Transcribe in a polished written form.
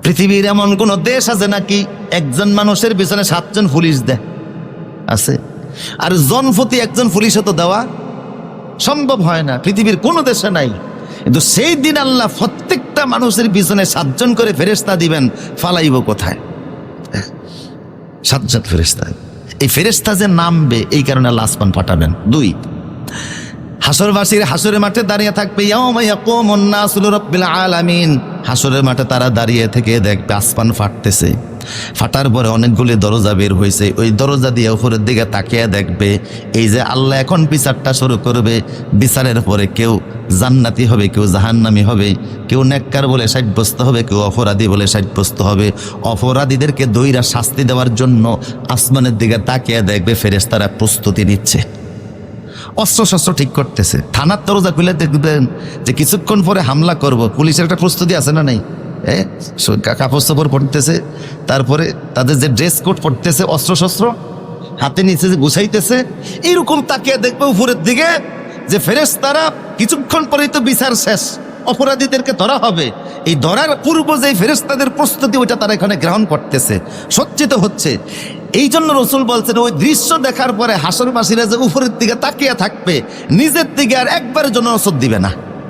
পৃথিবীর এমন কোন দেশ আছে নাকি একজন মানুষের পিছনে 7 জন পুলিশ দেয়? আছে? আর জনপ্রতি একজন পুলিশও তো দেওয়া সম্ভব হয় না, পৃথিবীর কোনো দেশে নাই। কিন্তু সেই দিন আল্লাহ প্রত্যেকটা মানুষের পিছনে 7 জন করে ফেরেশতা দিবেন, ফালাইব কোথায়? 7 জন ফেরেশতা। এই ফেরেশতা যে নামবে এই কারণে আল্লাহ আসমান পাঠাবেন। 2, হাসরবাসীর হাসরের মাঠে দাঁড়িয়ে থাকবে, ইয়াউমা ইয়াকুমুন নাসু লিরাব্বিল আলামিন। হাসরের মাঠে তারা দাঁড়িয়ে থেকে দেখবে আসমান ফাটতেছে, ফাটার পরে অনেকগুলি দরজা বের হয়েছে। ওই দরজা দিয়ে উপরের দিকে তাকিয়ে দেখবে এই যে আল্লাহ এখন বিচারটা শুরু করবে। বিচারের পরে কেউ জান্নাতি হবে, কেউ জাহান্নামী হবে, কেউ নেককার বলে সাব্যস্ত হবে, কেউ অপরাধী বলে সাব্যস্ত হবে। অপরাধীদেরকে দইরা শাস্তি দেওয়ার জন্য আসমানের দিকে তাকিয়ে দেখবে ফেরেশতারা প্রস্তুতি নিচ্ছে, অস্ত্র শস্ত্র ঠিক করতেছে। থানার দরজা খুলে দেখবেন যে কিছুক্ষণ পরে হামলা করব, পুলিশের একটা প্রস্তুতি আছে না নাই? কাপড় চোপড় পড়তেছে, তারপরে তাদের যে ড্রেস কোড পড়তেছে, অস্ত্র শস্ত্র হাতে নিচে যে গুছাইতেছে। এইরকম তাকিয়ে দেখবে উপরের দিকে যে ফেরেশতারা কিছুক্ষণ পরেই তো বিচার শেষ, অপরাধীদেরকে ধরা হবে। এই ধরার পূর্ব যে ফেরেশতাদের প্রস্তুতি ওইটা তারা এখানে গ্রহণ করতেছে, সজ্জিত হচ্ছে। এই জন্য রসুল বলছেন ওই দৃশ্য দেখার পরে হাসরবাসীরা যে উপরের দিকে তাকিয়ে থাকবে, নিজের দিকে আর একবারের জন্য নজর দিবে না।